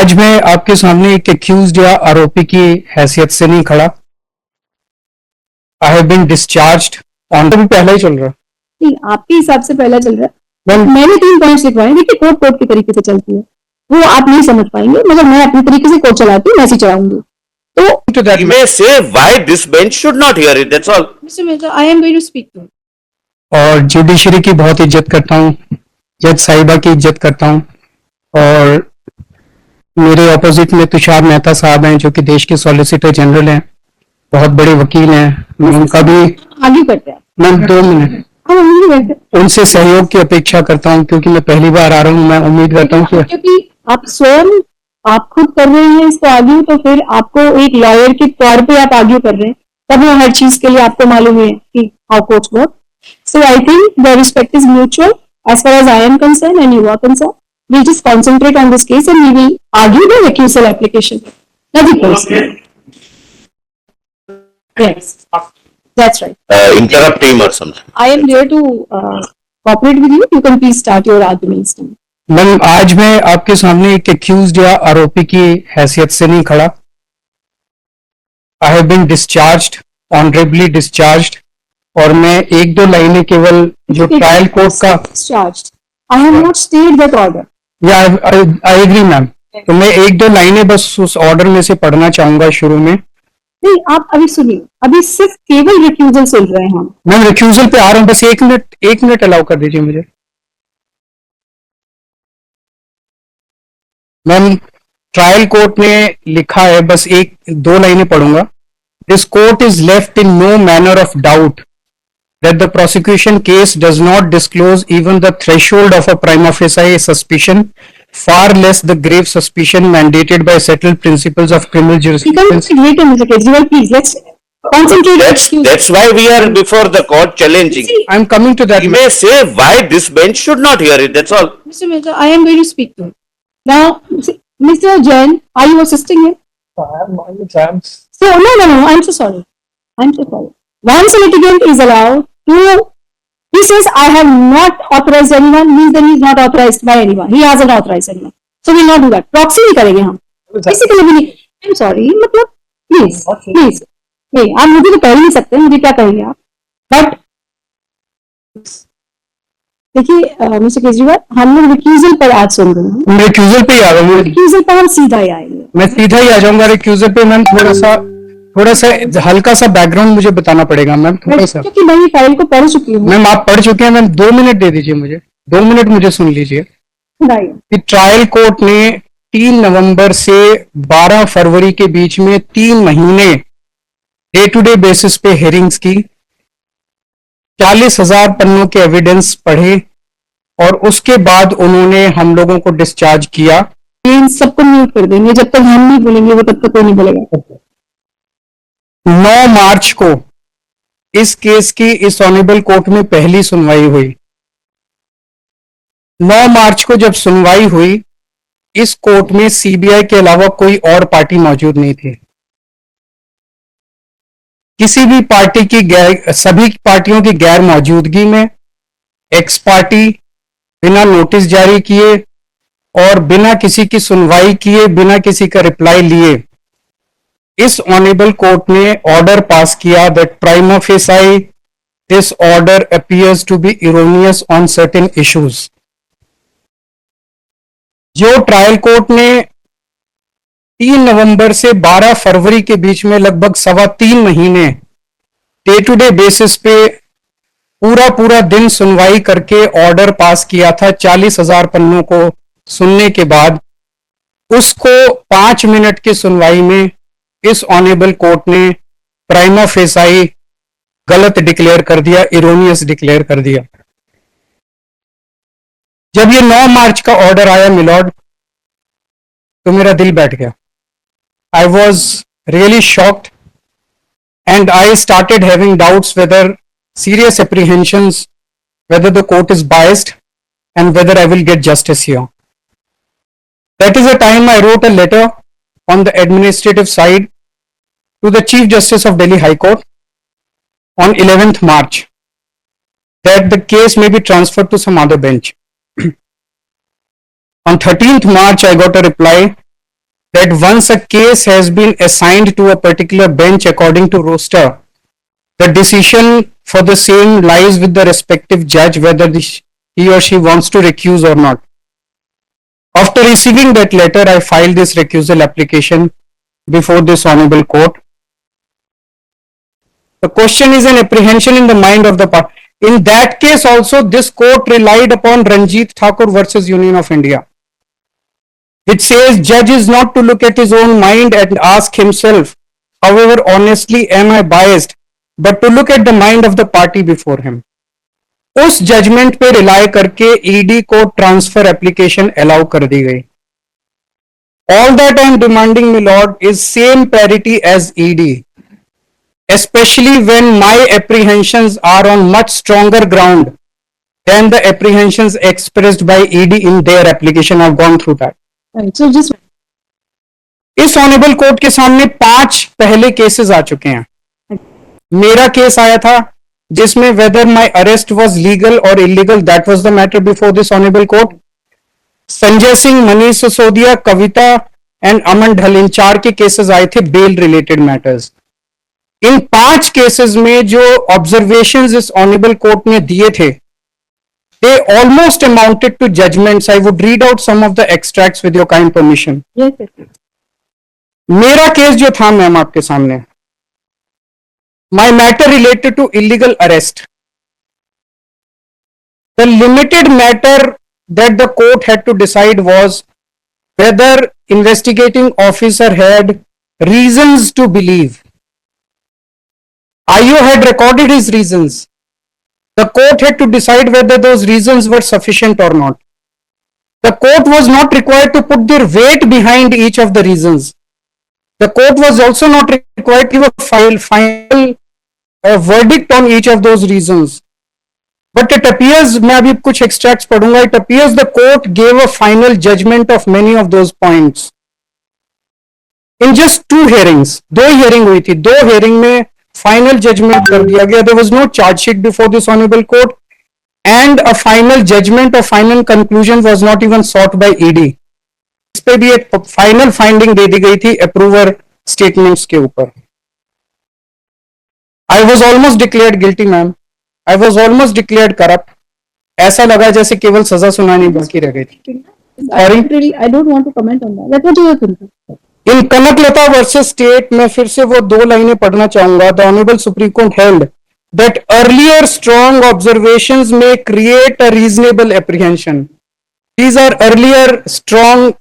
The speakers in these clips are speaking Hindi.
आज मैं आपके सामने एक एक्यूज्ड या आरोपी की हैसियत से नहीं खड़ा। I have been discharged on भी पहला ही चल रहा नहीं, आपके हिसाब से पहला चल रहा है। Well- मैंने 3 पॉइंट्स लिखवाए। देखिए, कोर्ट के तरीके से चलती है, वो आप नहीं समझ पाएंगे, मगर मैं अपने तरीके से कोर्ट चलाती हूँ, वैसे चलाऊंगी। तो You may say why this bench should not hear it. That's all. Mister Mirza, I am going to speak to. और जुडिशरी की बहुत इज्जत करता हूँ, जज साहिबा की इज्जत करता हूँ, और मेरे ऑपोजिट में तुषार मेहता साहब हैं जो कि देश के सॉलिसिटर जनरल हैं, बहुत बड़े वकील हैं। मैं उनका भी आगे करते हैं। मैं 2 मिनट हम आगे करते हैं। उनसे सहयोग की अपेक्षा करता हूँ क्योंकि मैं पहली बार आ रहा हूँ। मैं उम्मीद करता हूँ कि क्योंकि आप स्वयं आप खुद कर रहे हैं इसको आगे, तो फिर आपको एक लॉयर के तौर पे आप आगे कर रहे हैं, तब वो हर चीज के लिए आपको मालूम है कि how courts work. So I think the respect is mutual as far as I am concerned and you are concerned. We'll just concentrate on this case and we will argue the recusal application. Nothing personal. Yes, that's right. Interrupt him or something. I am here to cooperate with you. You can please start your arguments now. Ma'am, आज मैं आपके सामने एक एक्यूज्ड या आरोपी की हैसियत से नहीं खड़ा। I have been discharged, honourably discharged, और मैं 1-2 लाइनें केवल जो ट्रायल कोर्ट का Discharged. I have not stayed that order. या आई एग्री मैम, तो मैं 1-2 लाइनें बस उस ऑर्डर में से पढ़ना चाहूंगा शुरू में। नहीं, आप अभी सुनिए, अभी सिर्फ केवल रिक्यूजल सुन रहे हैं हम। मैम रिक्यूजल पे आ रहा हूँ, बस 1 मिनट अलाउ कर दीजिए मुझे। मैम, ट्रायल कोर्ट ने लिखा है, बस 1-2 लाइनें पढ़ूंगा। This court is left in no manner of doubt that the prosecution case does not disclose even the threshold of a prima facie suspicion, far less the grave suspicion mandated by settled principles of criminal jurisprudence. Wait a minute, Kejriwal, please, let's concentrate. That's why we are before the court challenging. I'm coming to that. You may say why this bench should not hear it. That's all. Mr. Mehta, I am going to speak to him. Now, Mr. Jain, are you assisting him? I'm on exams. So, no, I'm so sorry. I'm so sorry. Once a litigant is allowed to, he says, I have not authorized anyone, means that he is not authorized by anyone. He hasn't authorized anyone. So, we will not do that. Proxy नहीं करेंगे हम. किसी के लिए भी नहीं. I'm sorry, मतलब, please. नहीं, आप मुझे तो कह ही नहीं सकते, मुझे क्या कहेंगे आप? But, देखिए, मिस्टर केजरीवाल, हम लोग रिक्यूजल पर आज सुन रहे हैं। रिक्यूजल पे ही आ रहा हूँ। रिक्यूजल पर हम सीधा ही आएंगे। मैं सीधा ही आ जाऊंगा रिक्यूजल पे। मैम, थोड़ा सा हल्का सा बैकग्राउंड मुझे बताना पड़ेगा मैम, थोड़ा सा। क्योंकि मैं ये फाइल को पढ़ चुकी हूँ। मैम, आप पढ़ चुके हैं मैम। 2 मिनट दे दीजिए मुझे, 2 मिनट मुझे सुन लीजिए। ट्रायल कोर्ट ने 3 नवंबर से 12 फरवरी के बीच में 3 महीने डे टू डे बेसिस पे हेयरिंग्स की, 40,000 पन्नों के एविडेंस पढ़े, और उसके बाद उन्होंने हम लोगों को डिस्चार्ज किया। सबको म्यूट कर देंगे, जब तक हम नहीं बोलेंगे वो तब तक कोई नहीं बोलेगा। 9 मार्च को इस केस की इस ऑनरेबल कोर्ट में पहली सुनवाई हुई। 9 मार्च को जब सुनवाई हुई, इस कोर्ट में सीबीआई के अलावा कोई और पार्टी मौजूद नहीं थी। किसी भी पार्टी की सभी पार्टियों की गैर मौजूदगी में एक्स पार्टी बिना नोटिस जारी किए और बिना किसी की सुनवाई किए, बिना किसी का रिप्लाई लिए, इस ऑनरेबल कोर्ट ने ऑर्डर पास किया that prima facie this order appears to be erroneous on certain issues. जो ट्रायल कोर्ट ने 3 नवंबर से 12 फरवरी के बीच में लगभग 3.25 महीने डे टू डे बेसिस पे पूरा दिन सुनवाई करके ऑर्डर पास किया था 40,000 पन्नों को सुनने के बाद, उसको 5 मिनट की सुनवाई में इस ऑनरेबल कोर्ट ने प्राइमा फेसाई गलत डिक्लेयर कर दिया, इरोनियस डिक्लेयर कर दिया। जब ये 9 मार्च का ऑर्डर आया मिलॉर्ड, तो मेरा दिल बैठ गया। I was really shocked and I started having doubts whether serious apprehensions whether the court is biased and whether I will get justice here. That is the time I wrote a letter on the administrative side to the Chief Justice of Delhi High Court on 11th March that the case may be transferred to some other bench. On 13th March, I got a reply that once a case has been assigned to a particular bench according to roster, the decision for the same lies with the respective judge whether he or she wants to recuse or not. After receiving that letter, I filed this recusal application before this honorable court. The question is an apprehension in the mind of the party. In that case also, this court relied upon Ranjit Thakur versus Union of India, which says judge is not to look at his own mind and ask himself, however honestly am I biased, but to look at the mind of the party before him. उस जजमेंट पे रिलाई करके ईडी को ट्रांसफर एप्लीकेशन अलाउ कर दी गई. All that I am demanding, my lord, is same parity as ED, especially when my apprehensions are on much stronger ground than the apprehensions expressed by ED in their application. I've gone through that. Right. So just इस ऑनेबल कोर्ट के सामने 5 पहले केसेस आ चुके हैं. मेरा केस आया था जिसमें whether my arrest was legal और illegal, that was the matter before this honourable court. Sanjay Singh, Manish Sisodia, Kavita and Aman Dhal, इन 4 के केसेस आए थे बेल रिलेटेड मैटर्स. इन 5 केसेस में जो ऑब्जर्वेशंस इस ऑनेबल कोर्ट ने दिए थे, they almost amounted to judgments. I would read out some of the extracts with your kind permission. yes, yes. मेरा केस जो था मैम आपके सामने, my matter related to illegal arrest. The limited matter that the court had to decide was whether investigating officer had reasons to believe. IO had recorded his reasons. The court had to decide whether those reasons were sufficient or not. The court was not required to put their weight behind each of the reasons. The court was also not required to give a final verdict on each of those reasons. But it appears, मैं अभी कुछ extracts पढ़ूंगा, it appears the court gave a final judgment of many of those points. In just 2 hearings, 2 hearing हुई थी, 2 hearing में final judgment कर दिया गया. There was no charge sheet before this honorable court, and a final judgment or final conclusion was not even sought by ED. इस पे भी एक फाइनल फाइंडिंग दे दी गई थी अप्रूवर स्टेटमेंट्स के ऊपर. I was almost declared guilty ma'am, I was almost declared corrupt. ऐसा लगा जैसे केवल सजा सुनानी बाकी रह गई थी. I don't want to comment on that. That's what you are thinking. In Kanaklata versus state में फिर से वो 2 लाइनें पढ़ना चाहूंगा. The honourable supreme court held that earlier strong observations may create a reasonable apprehension. These are earlier strong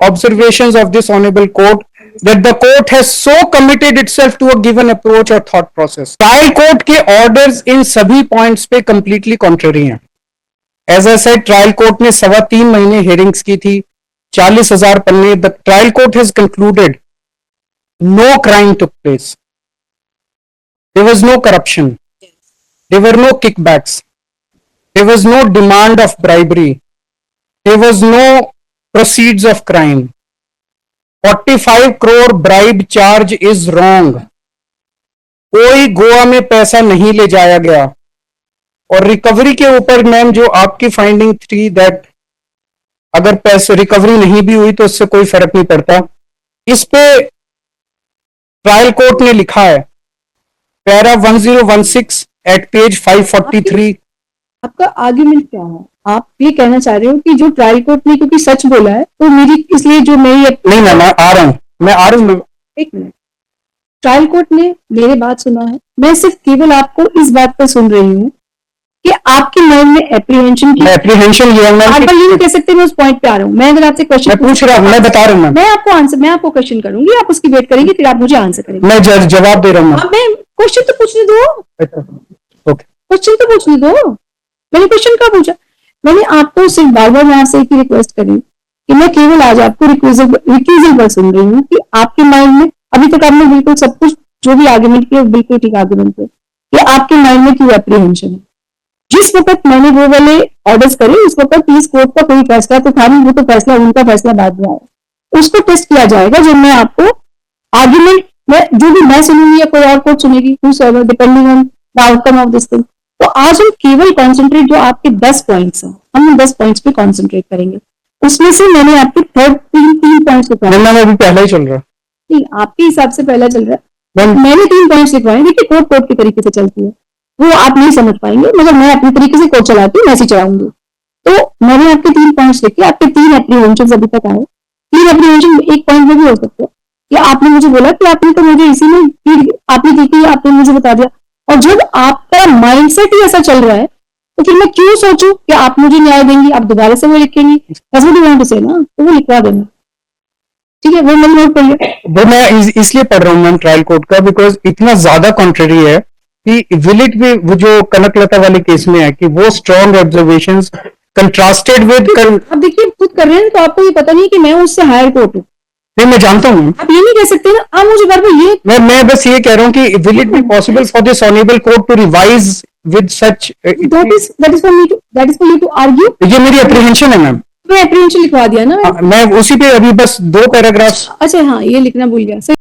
observations of this honorable court, that the court has so committed itself to a given approach or thought process. Trial court के orders इन सभी points पे completely contrary हैं. As I said, trial court ने 3.25 महीने hearings की थी, 40,000 पन्ने. The trial court has concluded no crime took place. There was no corruption. There were no kickbacks. There was no demand of bribery. There was no proceeds of crime. 45 crore bribe charge is wrong. कोई गोवा में पैसा नहीं ले जाया गया. और रिकवरी के ऊपर मैम जो आपकी फाइंडिंग थी, दैट अगर पैसे रिकवरी नहीं भी हुई तो उससे कोई फर्क नहीं पड़ता, इस पे ट्रायल कोर्ट ने लिखा है पैरा 1016 एट पेज 543. आपका आर्ग्यूमेंट क्या है? आप ये कहना चाह रहे हो कि जो ट्रायल कोर्ट ने क्योंकि सच बोला है तो मेरी इसलिए जो मेरी नहीं मैम, मैं आ रहा हूँ. एक मिनट, ट्रायल कोर्ट ने मेरी बात सुना है, मैं सिर्फ केवल आपको इस बात पर सुन रही हूँ कि आपके माइंड में एप्रीहेंशन की. एप्रीहेंशन ये आप ये नहीं कह सकते. मैं उस पॉइंट पे आ रहा हूँ. मैं अगर आपसे क्वेश्चन पूछ रहा हूँ, मैं बता रहा हूँ. मैं आपको क्वेश्चन करूंगी, आप उसकी वेट करेंगे, फिर आप मुझे आंसर करेंगे. मैं जवाब दे रहा हूँ. अब मैं क्वेश्चन तो पूछने दो. ओके, क्वेश्चन तो पूछने दो. मैंने क्वेश्चन क्या पूछा? मैंने आपको सिर्फ बार बार मैं आपसे एक ही रिक्वेस्ट करी कि मैं केवल आज आपको रिक्यूजल पर सुन रही हूँ कि आपके माइंड में अभी तक आपने बिल्कुल सब कुछ जो भी आर्ग्यूमेंट किया बिल्कुल ठीक आर्ग्यूमेंट किया कि आपके माइंड में क्यों एप्रीहेंशन है. जिस वक्त मैंने वो वाले ऑर्डर्स करे उस वक्त प्लीज कोर्ट का कोई फैसला तो था नहीं. वो तो फैसला उनका फैसला बाद में आया, उसको टेस्ट किया जाएगा जब मैं आपको आर्ग्यूमेंट में जो भी मैं सुनूंगी या कोई और कोर्ट सुनेगी, depending on the outcome of this thing. तो आज हम केवल कॉन्सेंट्रेट जो आपके 10 पॉइंट्स हैं, हम उन 10 पॉइंट्स पे कॉन्सेंट्रेट करेंगे. उसमें से मैंने आपके तीन पॉइंट्स लिखवाए। मैम अभी पहला ही चल रहा नहीं, आपके हिसाब से पहला चल रहा है, मैम। मैंने 3 पॉइंट्स लिखवाए। देखिए कोर्ट कोर्ट के तरीके से चलती है, वो आप नहीं समझ पाएंगे, मगर मैं अपने तरीके से कोर्ट चलाती हूँ, मैं ऐसे चलाऊंगी। तो मैंने आपके 3 पॉइंट्स लिखे, आपके 3 एप्रीहेंशन अभी तक आए। 3 एप्रीहेंशन एक पॉइंट में भी हो सकते हैं कि आपने मुझे बोला कि आपने तो मुझे इसी में आपने की थी, आपने मुझे बता दिया। और जब आपका माइंडसेट ही ऐसा चल रहा है तो फिर मैं क्यों सोचूं कि आप मुझे न्याय देंगी, आप दोबारा से वो लिखेंगी, That's what you want to say ना, तो वो लिखवा देना, ठीक है, वो मैंने नोट कर लिया। वो मैं इसलिए पढ़ रहा हूँ मैम ट्रायल कोर्ट का, बिकॉज इतना ज्यादा कॉन्ट्रेरी है कि विल इट भी वो जो कनकलता वाले केस में है कि वो स्ट्रॉन्ग ऑब्जर्वेशंस कंट्रास्टेड विद अब देखिए खुद कर रहे हैं तो आपको ये पता नहीं कि मैं उससे हायर कोर्ट हूँ, मैं जानता हूँ। आप ये नहीं कह सकते ना। आप मुझे बार बार ये मैं बस ये कह रहा हूँ कि will it be possible for this honourable court to revise with such, that is for you to argue। ये मेरी अप्रीहेंशन है मैम। मैं एप्रीहेंशन लिखवा दिया ना। मैं उसी पे अभी बस 2 पैराग्राफ्स अच्छा हाँ, ये लिखना भूल गया।